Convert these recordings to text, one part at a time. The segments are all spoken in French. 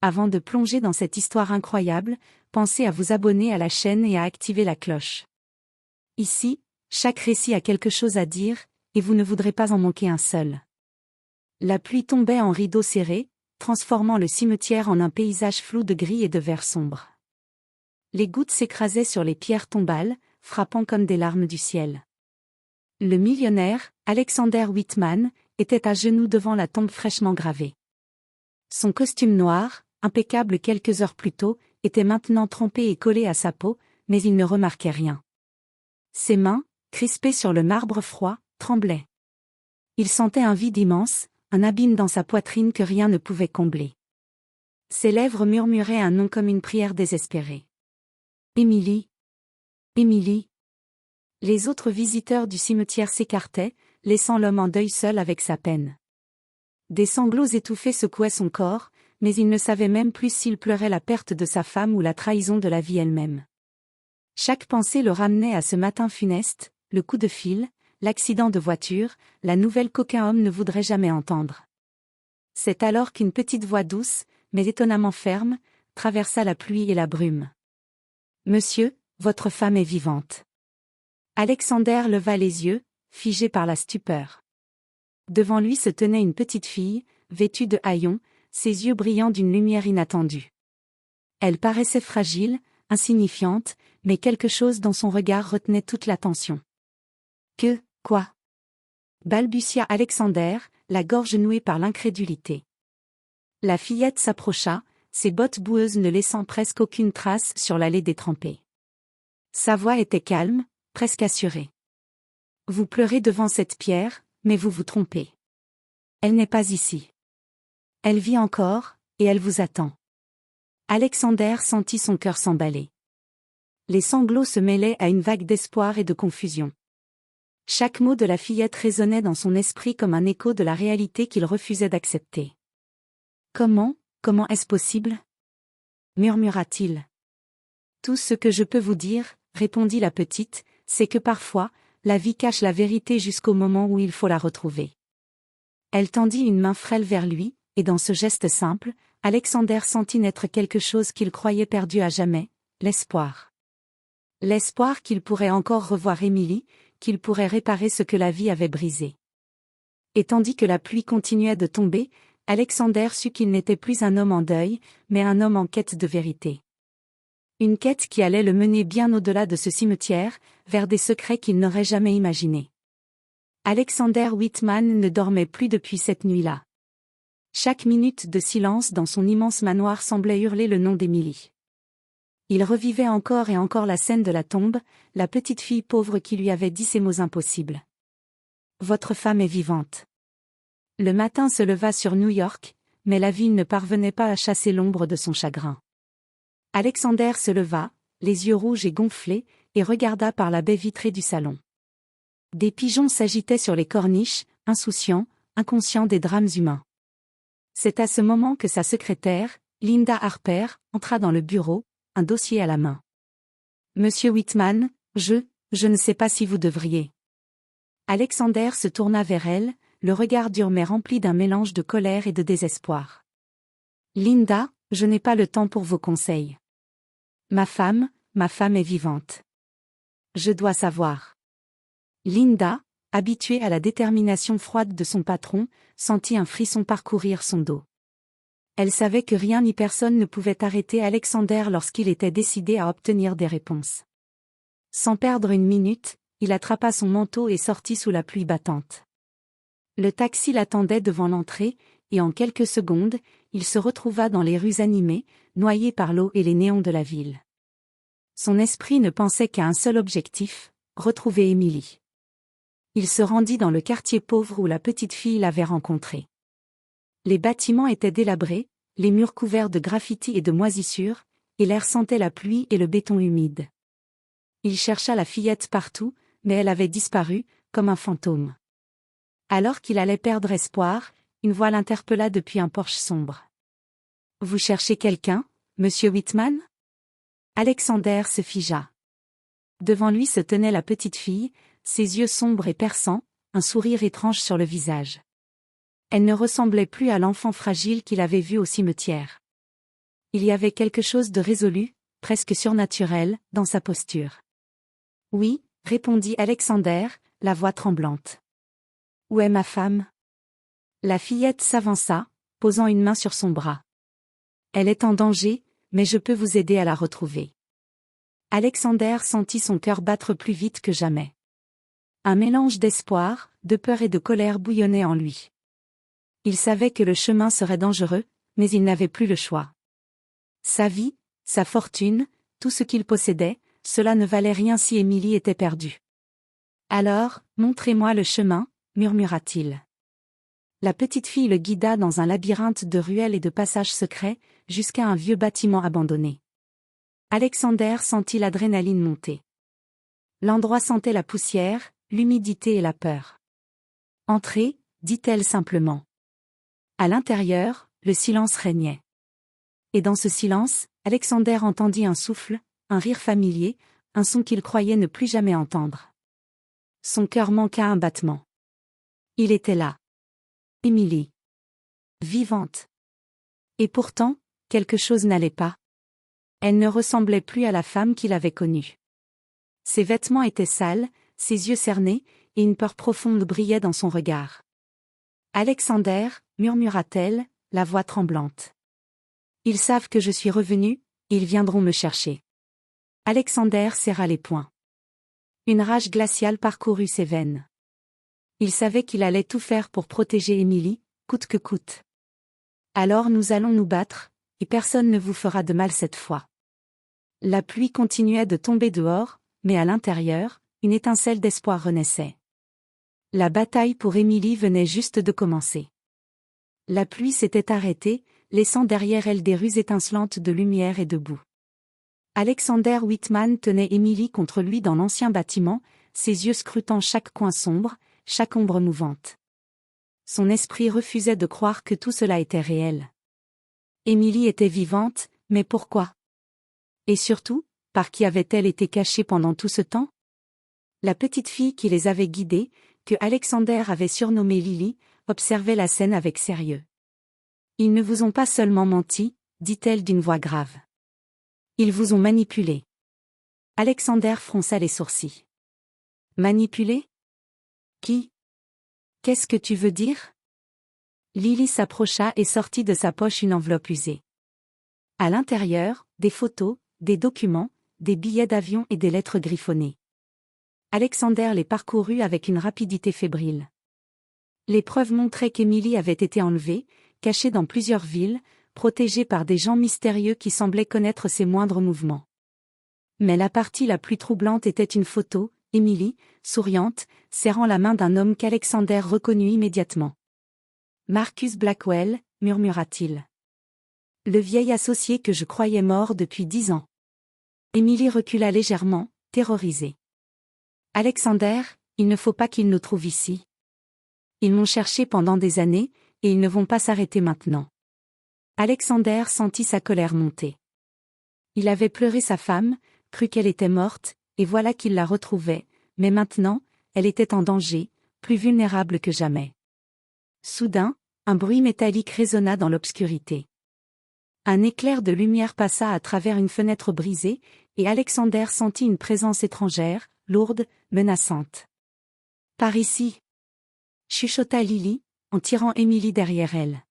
Avant de plonger dans cette histoire incroyable, pensez à vous abonner à la chaîne et à activer la cloche. Ici, chaque récit a quelque chose à dire, et vous ne voudrez pas en manquer un seul. La pluie tombait en rideaux serrés, transformant le cimetière en un paysage flou de gris et de vert sombre. Les gouttes s'écrasaient sur les pierres tombales, frappant comme des larmes du ciel. Le millionnaire, Alexander Whitman, était à genoux devant la tombe fraîchement gravée. Son costume noir, impeccable quelques heures plus tôt, était maintenant trempé et collé à sa peau, mais il ne remarquait rien. Ses mains, crispées sur le marbre froid, tremblaient. Il sentait un vide immense, un abîme dans sa poitrine que rien ne pouvait combler. Ses lèvres murmuraient un nom comme une prière désespérée. Emily. Emily. Les autres visiteurs du cimetière s'écartaient, laissant l'homme en deuil seul avec sa peine. Des sanglots étouffés secouaient son corps, mais il ne savait même plus s'il pleurait la perte de sa femme ou la trahison de la vie elle-même. Chaque pensée le ramenait à ce matin funeste, le coup de fil, l'accident de voiture, la nouvelle qu'aucun homme ne voudrait jamais entendre. C'est alors qu'une petite voix douce, mais étonnamment ferme, traversa la pluie et la brume. « Monsieur, votre femme est vivante. » Alexander leva les yeux, figé par la stupeur. Devant lui se tenait une petite fille, vêtue de haillons, ses yeux brillant d'une lumière inattendue. Elle paraissait fragile, insignifiante, mais quelque chose dans son regard retenait toute l'attention. « Quoi ?» balbutia Alexander, la gorge nouée par l'incrédulité. La fillette s'approcha, ses bottes boueuses ne laissant presque aucune trace sur l'allée détrempée. Sa voix était calme, presque assurée. « Vous pleurez devant cette pierre, mais vous vous trompez. Elle n'est pas ici. Elle vit encore, et elle vous attend. » Alexander sentit son cœur s'emballer. Les sanglots se mêlaient à une vague d'espoir et de confusion. Chaque mot de la fillette résonnait dans son esprit comme un écho de la réalité qu'il refusait d'accepter. « Comment est-ce possible ?» murmura-t-il. « Tout ce que je peux vous dire, » répondit la petite, « c'est que parfois, la vie cache la vérité jusqu'au moment où il faut la retrouver. » Elle tendit une main frêle vers lui, et dans ce geste simple, Alexander sentit naître quelque chose qu'il croyait perdu à jamais, l'espoir. L'espoir qu'il pourrait encore revoir Emily, qu'il pourrait réparer ce que la vie avait brisé. Et tandis que la pluie continuait de tomber, Alexander sut qu'il n'était plus un homme en deuil, mais un homme en quête de vérité. Une quête qui allait le mener bien au-delà de ce cimetière, vers des secrets qu'il n'aurait jamais imaginés. Alexander Whitman ne dormait plus depuis cette nuit-là. Chaque minute de silence dans son immense manoir semblait hurler le nom d'Emily. Il revivait encore et encore la scène de la tombe, la petite fille pauvre qui lui avait dit ces mots impossibles. « Votre femme est vivante. » Le matin se leva sur New York, mais la ville ne parvenait pas à chasser l'ombre de son chagrin. Alexander se leva, les yeux rouges et gonflés, et regarda par la baie vitrée du salon. Des pigeons s'agitaient sur les corniches, insouciants, inconscients des drames humains. C'est à ce moment que sa secrétaire, Linda Harper, entra dans le bureau, un dossier à la main. « Monsieur Whitman, je ne sais pas si vous devriez. » Alexander se tourna vers elle, le regard dur mais rempli d'un mélange de colère et de désespoir. « Linda, je n'ai pas le temps pour vos conseils. Ma femme est vivante. Je dois savoir. » Linda, habituée à la détermination froide de son patron, sentit un frisson parcourir son dos. Elle savait que rien ni personne ne pouvait arrêter Alexander lorsqu'il était décidé à obtenir des réponses. Sans perdre une minute, il attrapa son manteau et sortit sous la pluie battante. Le taxi l'attendait devant l'entrée, et en quelques secondes, il se retrouva dans les rues animées, noyé par l'eau et les néons de la ville. Son esprit ne pensait qu'à un seul objectif, retrouver Emily. Il se rendit dans le quartier pauvre où la petite fille l'avait rencontrée. Les bâtiments étaient délabrés, les murs couverts de graffitis et de moisissures, et l'air sentait la pluie et le béton humide. Il chercha la fillette partout, mais elle avait disparu, comme un fantôme. Alors qu'il allait perdre espoir, une voix l'interpella depuis un porche sombre. « Vous cherchez quelqu'un, monsieur Whitman ?» Alexander se figea. Devant lui se tenait la petite fille, ses yeux sombres et perçants, un sourire étrange sur le visage. Elle ne ressemblait plus à l'enfant fragile qu'il avait vu au cimetière. Il y avait quelque chose de résolu, presque surnaturel, dans sa posture. Oui, répondit Alexander, la voix tremblante. Où est ma femme? La fillette s'avança, posant une main sur son bras. Elle est en danger, mais je peux vous aider à la retrouver. Alexander sentit son cœur battre plus vite que jamais. Un mélange d'espoir, de peur et de colère bouillonnait en lui. Il savait que le chemin serait dangereux, mais il n'avait plus le choix. Sa vie, sa fortune, tout ce qu'il possédait, cela ne valait rien si Émilie était perdue. Alors, montrez-moi le chemin, murmura-t-il. La petite fille le guida dans un labyrinthe de ruelles et de passages secrets, jusqu'à un vieux bâtiment abandonné. Alexander sentit l'adrénaline monter. L'endroit sentait la poussière, l'humidité et la peur. « Entrez », dit-elle simplement. À l'intérieur, le silence régnait. Et dans ce silence, Alexander entendit un souffle, un rire familier, un son qu'il croyait ne plus jamais entendre. Son cœur manqua un battement. Il était là. Émilie. Vivante. Et pourtant, quelque chose n'allait pas. Elle ne ressemblait plus à la femme qu'il avait connue. Ses vêtements étaient sales, ses yeux cernés, et une peur profonde brillait dans son regard. « Alexander », murmura-t-elle, la voix tremblante. « Ils savent que je suis revenue, ils viendront me chercher. » Alexander serra les poings. Une rage glaciale parcourut ses veines. Il savait qu'il allait tout faire pour protéger Émilie, coûte que coûte. « Alors nous allons nous battre, et personne ne vous fera de mal cette fois. » La pluie continuait de tomber dehors, mais à l'intérieur, une étincelle d'espoir renaissait. La bataille pour Émilie venait juste de commencer. La pluie s'était arrêtée, laissant derrière elle des rues étincelantes de lumière et de boue. Alexander Whitman tenait Émilie contre lui dans l'ancien bâtiment, ses yeux scrutant chaque coin sombre, chaque ombre mouvante. Son esprit refusait de croire que tout cela était réel. Émilie était vivante, mais pourquoi? Et surtout, par qui avait-elle été cachée pendant tout ce temps? La petite fille qui les avait guidés, que Alexander avait surnommée Lily, observait la scène avec sérieux. « Ils ne vous ont pas seulement menti, » dit-elle d'une voix grave. « Ils vous ont manipulé. » Alexander fronça les sourcils. « Manipulé? Qui? Qu'est-ce que tu veux dire? » Lily s'approcha et sortit de sa poche une enveloppe usée. À l'intérieur, des photos, des documents, des billets d'avion et des lettres griffonnées. Alexander les parcourut avec une rapidité fébrile. Les preuves montraient qu'Émilie avait été enlevée, cachée dans plusieurs villes, protégée par des gens mystérieux qui semblaient connaître ses moindres mouvements. Mais la partie la plus troublante était une photo, Émilie, souriante, serrant la main d'un homme qu'Alexander reconnut immédiatement. « Marcus Blackwell », murmura-t-il. « Le vieil associé que je croyais mort depuis 10 ans. » Émilie recula légèrement, terrorisée. « Alexander, il ne faut pas qu'ils nous trouvent ici. Ils m'ont cherché pendant des années, et ils ne vont pas s'arrêter maintenant. » Alexander sentit sa colère monter. Il avait pleuré sa femme, cru qu'elle était morte, et voilà qu'il la retrouvait, mais maintenant, elle était en danger, plus vulnérable que jamais. Soudain, un bruit métallique résonna dans l'obscurité. Un éclair de lumière passa à travers une fenêtre brisée, et Alexander sentit une présence étrangère, lourde, menaçante. « Par ici !» chuchota Lily, en tirant Émilie derrière elle.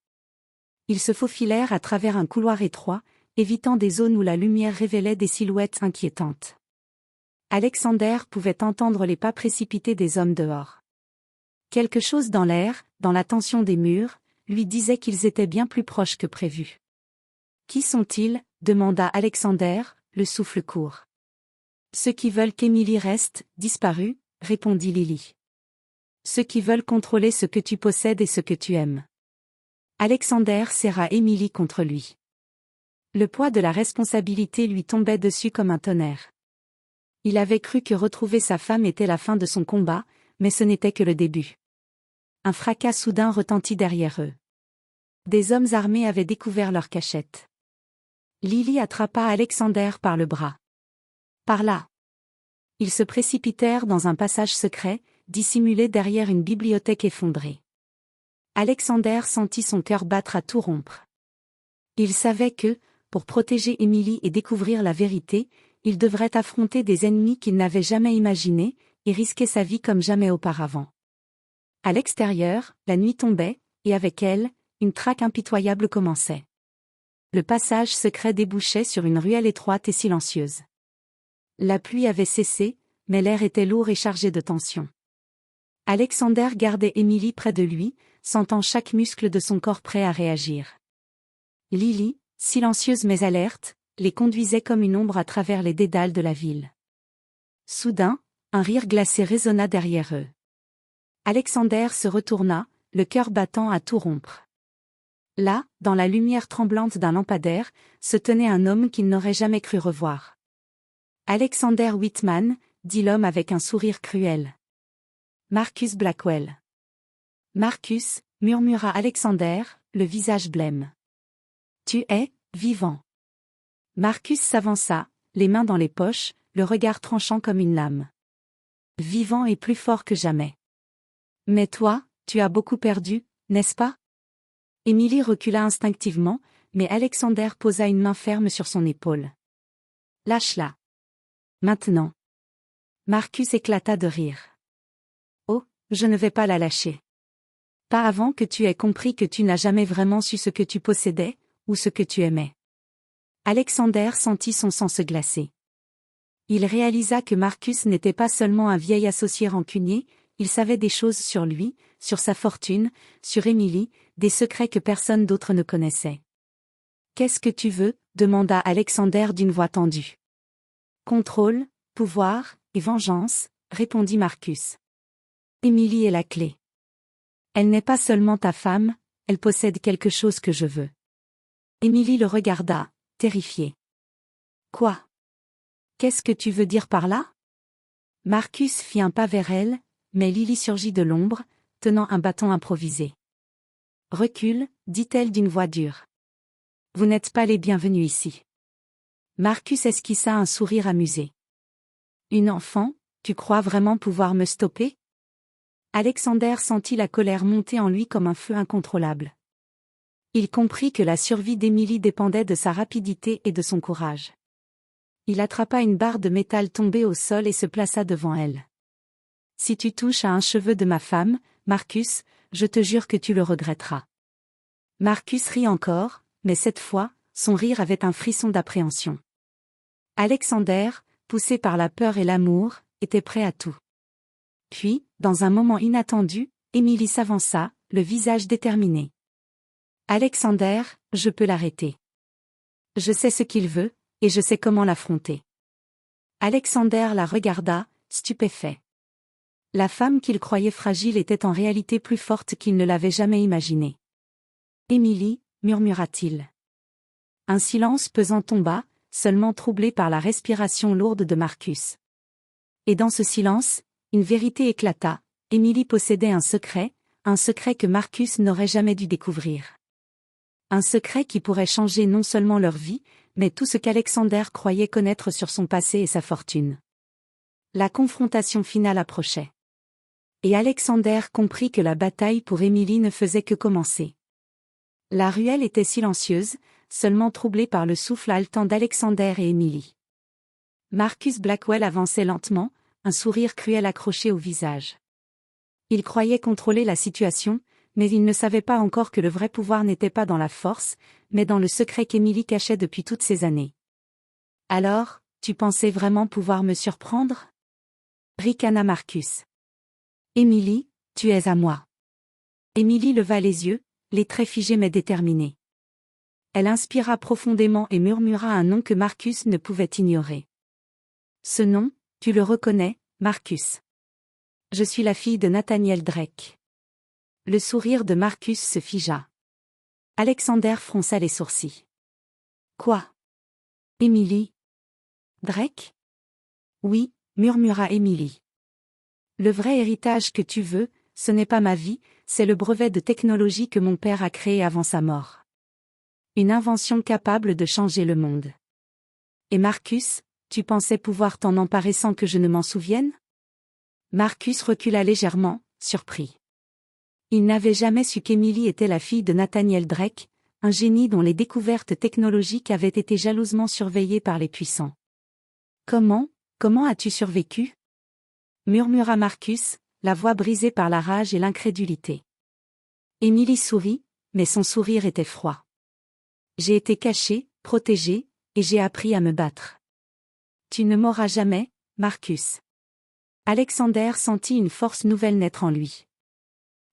Ils se faufilèrent à travers un couloir étroit, évitant des zones où la lumière révélait des silhouettes inquiétantes. Alexander pouvait entendre les pas précipités des hommes dehors. Quelque chose dans l'air, dans la tension des murs, lui disait qu'ils étaient bien plus proches que prévu. « Qui sont-ils » demanda Alexander, le souffle court. « Ceux qui veulent qu'Émilie reste, disparue, » répondit Lily. « Ceux qui veulent contrôler ce que tu possèdes et ce que tu aimes. » Alexander serra Émilie contre lui. Le poids de la responsabilité lui tombait dessus comme un tonnerre. Il avait cru que retrouver sa femme était la fin de son combat, mais ce n'était que le début. Un fracas soudain retentit derrière eux. Des hommes armés avaient découvert leur cachette. Lily attrapa Alexander par le bras. « Par là !» Ils se précipitèrent dans un passage secret, dissimulé derrière une bibliothèque effondrée. Alexander sentit son cœur battre à tout rompre. Il savait que, pour protéger Emily et découvrir la vérité, il devrait affronter des ennemis qu'il n'avait jamais imaginés, et risquer sa vie comme jamais auparavant. À l'extérieur, la nuit tombait, et avec elle, une traque impitoyable commençait. Le passage secret débouchait sur une ruelle étroite et silencieuse. La pluie avait cessé, mais l'air était lourd et chargé de tension. Alexander gardait Emily près de lui, sentant chaque muscle de son corps prêt à réagir. Lily, silencieuse mais alerte, les conduisait comme une ombre à travers les dédales de la ville. Soudain, un rire glacé résonna derrière eux. Alexander se retourna, le cœur battant à tout rompre. Là, dans la lumière tremblante d'un lampadaire, se tenait un homme qu'il n'aurait jamais cru revoir. Alexander Whitman, dit l'homme avec un sourire cruel. Marcus Blackwell. Marcus, murmura Alexander, le visage blême. Tu es, vivant. Marcus s'avança, les mains dans les poches, le regard tranchant comme une lame. Vivant et plus fort que jamais. Mais toi, tu as beaucoup perdu, n'est-ce pas? Emily recula instinctivement, mais Alexander posa une main ferme sur son épaule. Lâche-la. Maintenant. Marcus éclata de rire. Oh, je ne vais pas la lâcher. Pas avant que tu aies compris que tu n'as jamais vraiment su ce que tu possédais, ou ce que tu aimais. Alexander sentit son sang se glacer. Il réalisa que Marcus n'était pas seulement un vieil associé rancunier, il savait des choses sur lui, sur sa fortune, sur Emily, des secrets que personne d'autre ne connaissait. « Qu'est-ce que tu veux » demanda Alexander d'une voix tendue. « Contrôle, pouvoir, et vengeance » répondit Marcus. « Emily est la clé. Elle n'est pas seulement ta femme, elle possède quelque chose que je veux. » Emily le regarda, terrifiée. « Quoi ? Qu'est-ce que tu veux dire par là ?» Marcus fit un pas vers elle, mais Lily surgit de l'ombre, tenant un bâton improvisé. « Recule, dit-elle d'une voix dure. Vous n'êtes pas les bienvenus ici. » Marcus esquissa un sourire amusé. « Une enfant, tu crois vraiment pouvoir me stopper ?» Alexander sentit la colère monter en lui comme un feu incontrôlable. Il comprit que la survie d'Emily dépendait de sa rapidité et de son courage. Il attrapa une barre de métal tombée au sol et se plaça devant elle. « Si tu touches à un cheveu de ma femme, Marcus, je te jure que tu le regretteras. » Marcus rit encore, mais cette fois, son rire avait un frisson d'appréhension. Alexander, poussé par la peur et l'amour, était prêt à tout. Puis, dans un moment inattendu, Emily s'avança, le visage déterminé. « Alexander, je peux l'arrêter. Je sais ce qu'il veut, et je sais comment l'affronter. » Alexander la regarda, stupéfait. La femme qu'il croyait fragile était en réalité plus forte qu'il ne l'avait jamais imaginée. « Emily » murmura-t-il. Un silence pesant tomba, seulement troublé par la respiration lourde de Marcus. Et dans ce silence, une vérité éclata, Emily possédait un secret que Marcus n'aurait jamais dû découvrir. Un secret qui pourrait changer non seulement leur vie, mais tout ce qu'Alexander croyait connaître sur son passé et sa fortune. La confrontation finale approchait. Et Alexander comprit que la bataille pour Emily ne faisait que commencer. La ruelle était silencieuse, seulement troublée par le souffle haletant d'Alexander et Emily. Marcus Blackwell avançait lentement, un sourire cruel accroché au visage. Il croyait contrôler la situation, mais il ne savait pas encore que le vrai pouvoir n'était pas dans la force, mais dans le secret qu'Emily cachait depuis toutes ces années. « Alors, tu pensais vraiment pouvoir me surprendre ?» ricana Marcus. « Emily, tu es à moi. » Emily leva les yeux, les traits figés mais déterminés. Elle inspira profondément et murmura un nom que Marcus ne pouvait ignorer. « Ce nom, tu le reconnais, Marcus. Je suis la fille de Nathaniel Drake. » Le sourire de Marcus se figea. Alexander fronça les sourcils. « Quoi ? Emily ? Drake ? » « Oui, » murmura Emily. « Le vrai héritage que tu veux, ce n'est pas ma vie, c'est le brevet de technologie que mon père a créé avant sa mort. Une invention capable de changer le monde. Et Marcus, tu pensais pouvoir t'en emparer sans que je ne m'en souvienne ?» Marcus recula légèrement, surpris. Il n'avait jamais su qu'Emily était la fille de Nathaniel Drake, un génie dont les découvertes technologiques avaient été jalousement surveillées par les puissants. Comment as-tu survécu? Murmura Marcus, la voix brisée par la rage et l'incrédulité. Émilie sourit, mais son sourire était froid. J'ai été cachée, protégée, et j'ai appris à me battre. Tu ne mourras jamais, Marcus. Alexander sentit une force nouvelle naître en lui.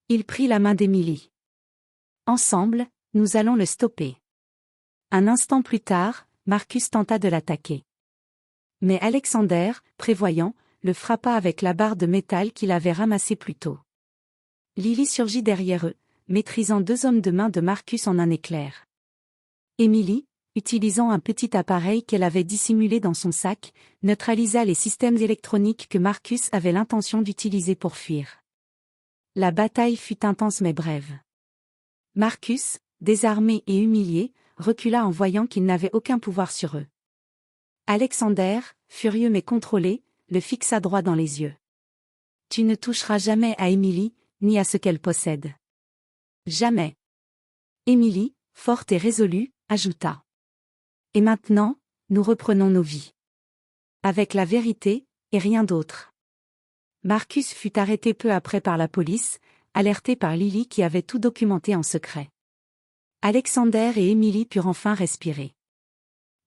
Il prit la main d'Émilie. Ensemble, nous allons le stopper. Un instant plus tard, Marcus tenta de l'attaquer. Mais Alexander, prévoyant, le frappa avec la barre de métal qu'il avait ramassée plus tôt. Lily surgit derrière eux, maîtrisant 2 hommes de main de Marcus en un éclair. Émilie, utilisant un petit appareil qu'elle avait dissimulé dans son sac, neutralisa les systèmes électroniques que Marcus avait l'intention d'utiliser pour fuir. La bataille fut intense mais brève. Marcus, désarmé et humilié, recula en voyant qu'il n'avait aucun pouvoir sur eux. Alexander, furieux mais contrôlé, le fixa droit dans les yeux. Tu ne toucheras jamais à Émilie, ni à ce qu'elle possède. Jamais. Émilie, forte et résolue, ajouta. Et maintenant, nous reprenons nos vies. Avec la vérité, et rien d'autre. Marcus fut arrêté peu après par la police, alerté par Lily qui avait tout documenté en secret. Alexander et Émilie purent enfin respirer.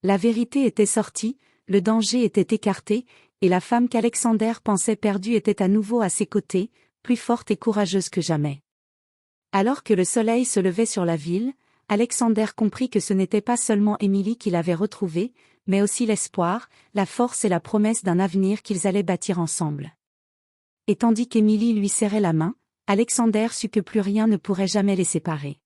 La vérité était sortie, le danger était écarté, et la femme qu'Alexander pensait perdue était à nouveau à ses côtés, plus forte et courageuse que jamais. Alors que le soleil se levait sur la ville, Alexander comprit que ce n'était pas seulement Émilie qu'il avait retrouvée, mais aussi l'espoir, la force et la promesse d'un avenir qu'ils allaient bâtir ensemble. Et tandis qu'Émilie lui serrait la main, Alexander sut que plus rien ne pourrait jamais les séparer.